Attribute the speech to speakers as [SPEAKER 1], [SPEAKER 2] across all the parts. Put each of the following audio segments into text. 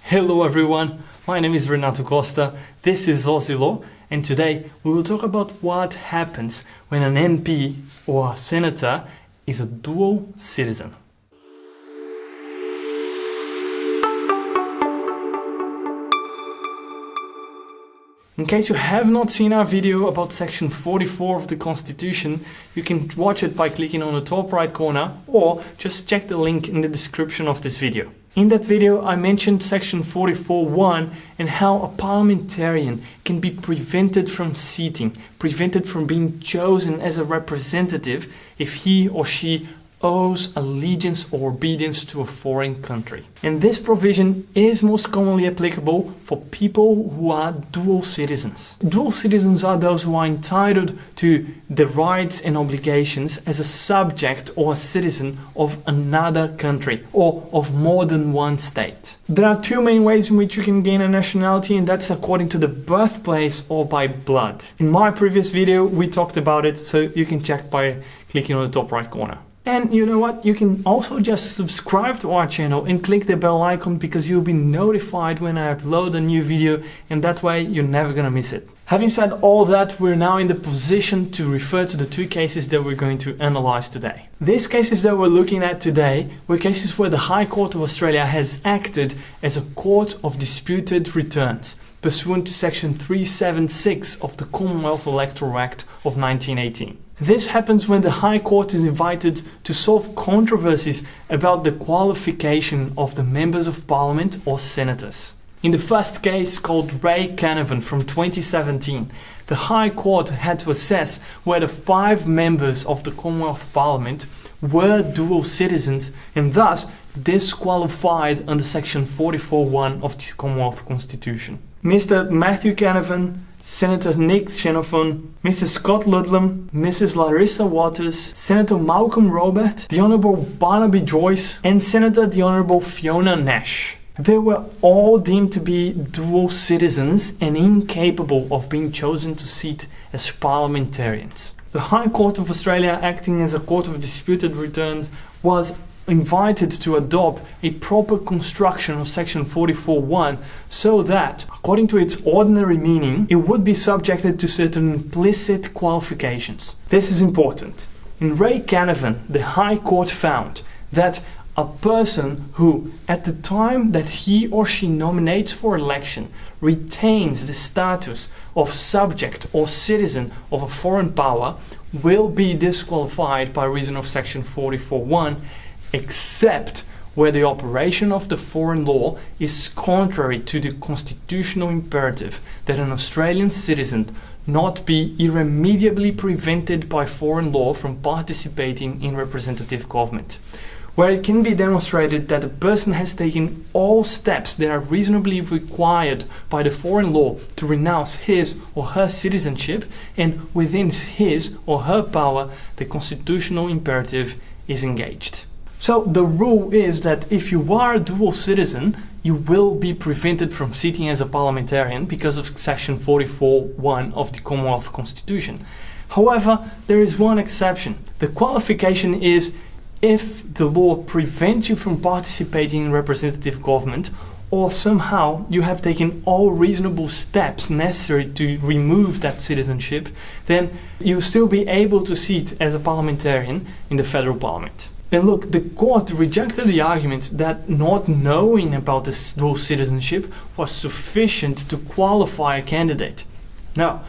[SPEAKER 1] Hello everyone, my name is Renato Costa, this is Aussie Law, and today we will talk about what happens when an MP or a senator is a dual citizen. In case you have not seen our video about section 44 of the Constitution, you can watch it by clicking on the top right corner or just check the link in the description of this video. In that video, I mentioned section 44.1 and how a parliamentarian can be prevented from seating, prevented from being chosen as a representative if he or she owes allegiance or obedience to a foreign country. And this provision is most commonly applicable for people who are dual citizens. Dual citizens are those who are entitled to the rights and obligations as a subject or a citizen of another country or of more than one state. There are two main ways in which you can gain a nationality, and that's according to the birthplace or by blood. In my previous video we talked about it, so you can check by clicking on the top right corner. And you know what, you can also just subscribe to our channel and click the bell icon because you'll be notified when I upload a new video, and that way you're never gonna miss it. Having said all that, we're now in the position to refer to the two cases that we're going to analyze today. These cases that we're looking at today were cases where the High Court of Australia has acted as a court of disputed returns, pursuant to section 376 of the Commonwealth Electoral Act of 1918. This happens when the High Court is invited to solve controversies about the qualification of the members of Parliament or senators. In the first case, called Canavan from 2017, the High Court had to assess whether 5 members of the Commonwealth Parliament were dual citizens and thus disqualified under section 44.1 of the Commonwealth Constitution. Mr. Matthew Canavan, Senator Nick Xenophon, Mr. Scott Ludlam, Mrs. Larissa Waters, Senator Malcolm Robert, the Honourable Barnaby Joyce, and Senator the Honourable Fiona Nash. They were all deemed to be dual citizens and incapable of being chosen to sit as parliamentarians. The High Court of Australia, acting as a court of disputed returns, was invited to adopt a proper construction of section 44.1 so that, according to its ordinary meaning, it would be subjected to certain implicit qualifications. This is important. In Canavan, the High Court found that a person who, at the time that he or she nominates for election, retains the status of subject or citizen of a foreign power will be disqualified by reason of section 44.1, except where the operation of the foreign law is contrary to the constitutional imperative that an Australian citizen not be irremediably prevented by foreign law from participating in representative government, where it can be demonstrated that a person has taken all steps that are reasonably required by the foreign law to renounce his or her citizenship, and within his or her power the constitutional imperative is engaged. So the rule is that if you are a dual citizen, you will be prevented from sitting as a parliamentarian because of section 44.1 of the Commonwealth Constitution. However, there is one exception. The qualification is if the law prevents you from participating in representative government, or somehow you have taken all reasonable steps necessary to remove that citizenship, then you'll still be able to sit as a parliamentarian in the federal parliament. And look, the court rejected the argument that not knowing about this dual citizenship was sufficient to qualify a candidate. Now,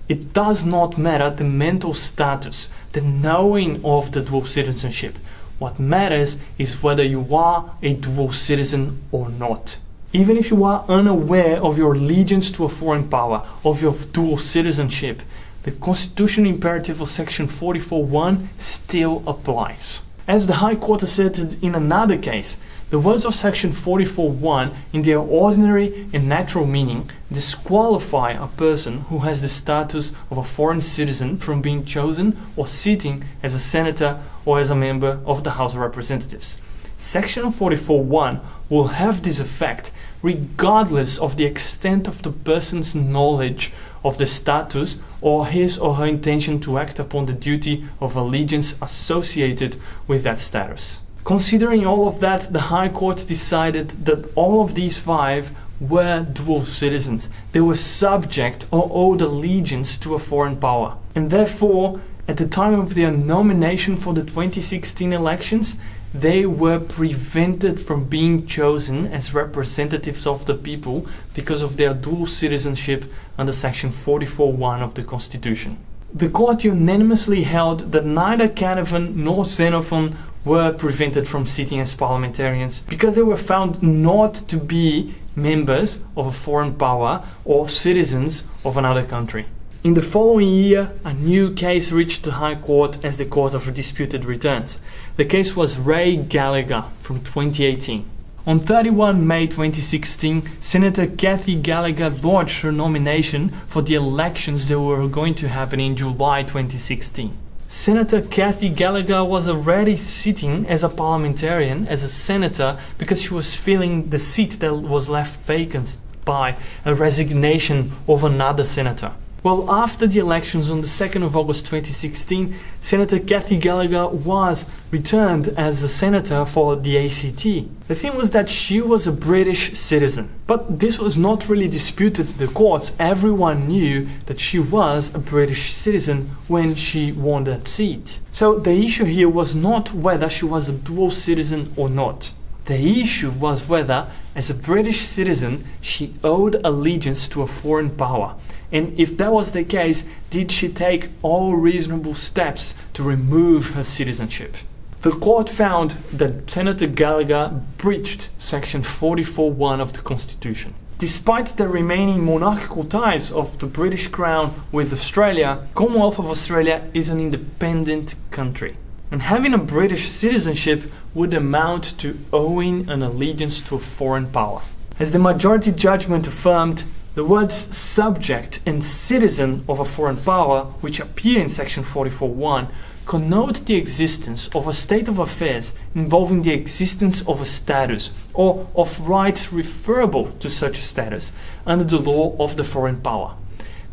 [SPEAKER 1] it does not matter the mental status, the knowing of the dual citizenship. What matters is whether you are a dual citizen or not. Even if you are unaware of your allegiance to a foreign power, of your dual citizenship, the constitutional imperative of section 44.1 still applies. As the High Court asserted in another case, the words of section 44.1 in their ordinary and natural meaning disqualify a person who has the status of a foreign citizen from being chosen or sitting as a senator or as a member of the House of Representatives. Section 44.1 will have this effect regardless of the extent of the person's knowledge of the status or his or her intention to act upon the duty of allegiance associated with that status. Considering all of that, the High Court decided that all of these 5 were dual citizens. They were subject or owed allegiance to a foreign power. And therefore, at the time of their nomination for the 2016 elections, they were prevented from being chosen as representatives of the people because of their dual citizenship under section 44(1) of the Constitution. The court unanimously held that neither Canavan nor Xenophon were prevented from sitting as parliamentarians because they were found not to be members of a foreign power or citizens of another country. In the following year, a new case reached the High Court as the Court of Disputed Returns. The case was Gallagher from 2018. On 31 May 2016, Senator Kathy Gallagher lodged her nomination for the elections that were going to happen in July 2016. Senator Kathy Gallagher was already sitting as a parliamentarian, as a senator, because she was filling the seat that was left vacant by a resignation of another senator. Well, after the elections on the 2nd of August 2016, Senator Kathy Gallagher was returned as a senator for the ACT. The thing was that she was a British citizen, but this was not really disputed in the courts. Everyone knew that she was a British citizen when she won that seat. So the issue here was not whether she was a dual citizen or not. The issue was whether, as a British citizen, she owed allegiance to a foreign power. And if that was the case, did she take all reasonable steps to remove her citizenship? The court found that Senator Gallagher breached section 44(1) of the Constitution. Despite the remaining monarchical ties of the British Crown with Australia, Commonwealth of Australia is an independent country. And having a British citizenship would amount to owing an allegiance to a foreign power. As the majority judgment affirmed, the words subject and citizen of a foreign power, which appear in section 44(1), connote the existence of a state of affairs involving the existence of a status or of rights referable to such a status under the law of the foreign power.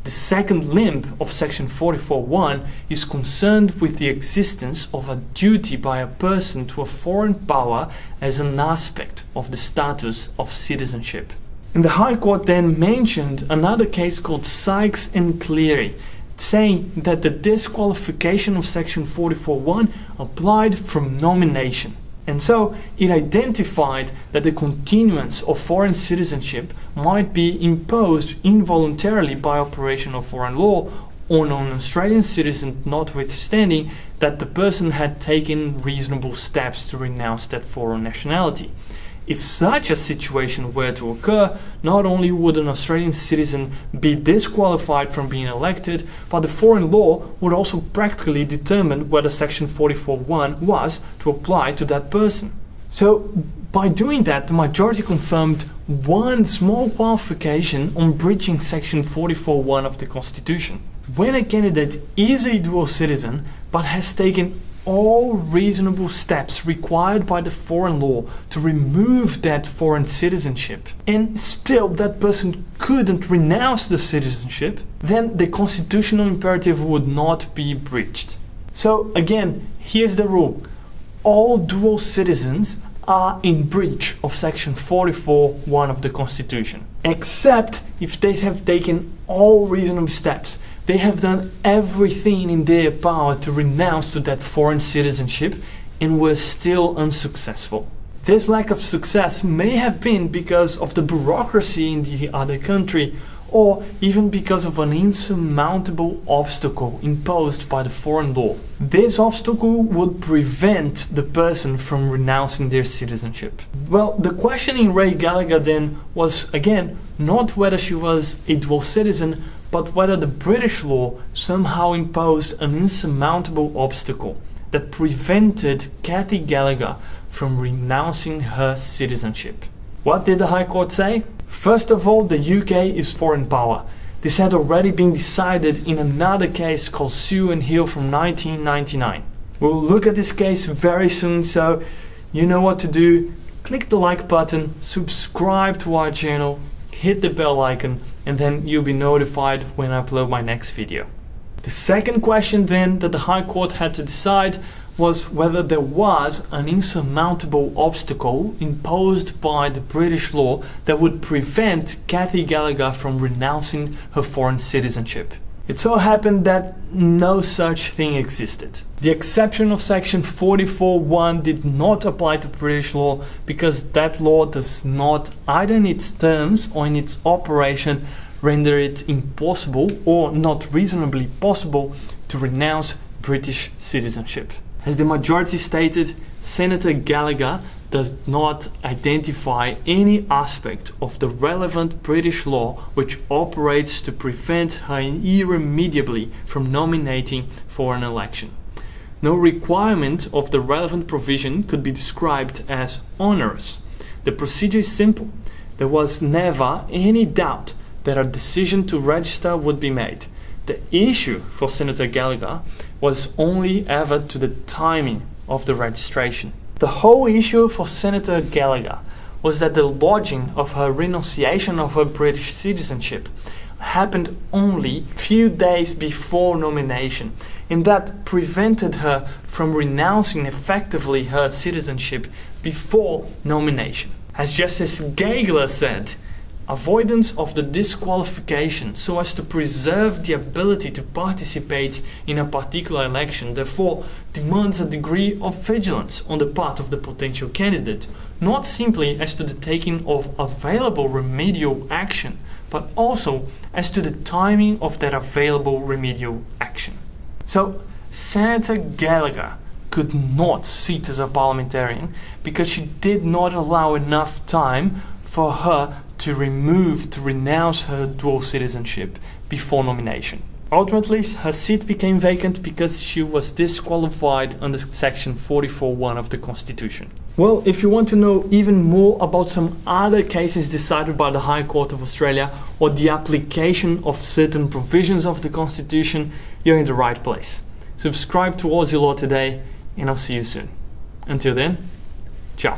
[SPEAKER 1] The second limb of section 44(1) is concerned with the existence of a duty by a person to a foreign power as an aspect of the status of citizenship. And the High Court then mentioned another case called Sykes and Cleary, saying that the disqualification of section 44(1) applied from nomination. And so it identified that the continuance of foreign citizenship might be imposed involuntarily by operation of foreign law on an Australian citizen, notwithstanding that the person had taken reasonable steps to renounce that foreign nationality. If such a situation were to occur, not only would an Australian citizen be disqualified from being elected, but the foreign law would also practically determine whether section 44(1) was to apply to that person. So by doing that, the majority confirmed one small qualification on breaching section 44(1) of the Constitution. When a candidate is a dual citizen but has taken all reasonable steps required by the foreign law to remove that foreign citizenship, and still that person couldn't renounce the citizenship, then the constitutional imperative would not be breached. So again, here's the rule. All dual citizens are in breach of section 44(1) of the Constitution, except if they have taken all reasonable steps. They have done everything in their power to renounce to that foreign citizenship and were still unsuccessful. This lack of success may have been because of the bureaucracy in the other country, or even because of an insurmountable obstacle imposed by the foreign law. This obstacle would prevent the person from renouncing their citizenship. Well, the question in Gallagher then was, again, not whether she was a dual citizen, but whether the British law somehow imposed an insurmountable obstacle that prevented Kathy Gallagher from renouncing her citizenship. What did the High Court say? First of all, the UK is foreign power. This had already been decided in another case called Sue and Hill from 1999. We'll look at this case very soon, so you know what to do. Click the like button, subscribe to our channel, hit the bell icon, and then you'll be notified when I upload my next video. The second question then that the High Court had to decide was whether there was an insurmountable obstacle imposed by the British law that would prevent Cathy Gallagher from renouncing her foreign citizenship. It so happened that no such thing existed. The exception of section 44(1) did not apply to British law because that law does not, either in its terms or in its operation, render it impossible or not reasonably possible to renounce British citizenship. As the majority stated, Senator Gallagher does not identify any aspect of the relevant British law which operates to prevent her irremediably from nominating for an election. No requirement of the relevant provision could be described as onerous. The procedure is simple. There was never any doubt that a decision to register would be made. The issue for Senator Gallagher was only ever to the timing of the registration. The whole issue for Senator Gallagher was that the lodging of her renunciation of her British citizenship happened only a few days before nomination, and that prevented her from renouncing effectively her citizenship before nomination. As Justice Gallagher said, avoidance of the disqualification so as to preserve the ability to participate in a particular election therefore demands a degree of vigilance on the part of the potential candidate, not simply as to the taking of available remedial action, but also as to the timing of that available remedial action. So, Senator Gallagher could not sit as a parliamentarian because she did not allow enough time for her to renounce her dual citizenship before nomination. Ultimately, her seat became vacant because she was disqualified under section 44(1) of the Constitution. Well, if you want to know even more about some other cases decided by the High Court of Australia or the application of certain provisions of the Constitution, you're in the right place. Subscribe to Aussie Law today and I'll see you soon. Until then, ciao.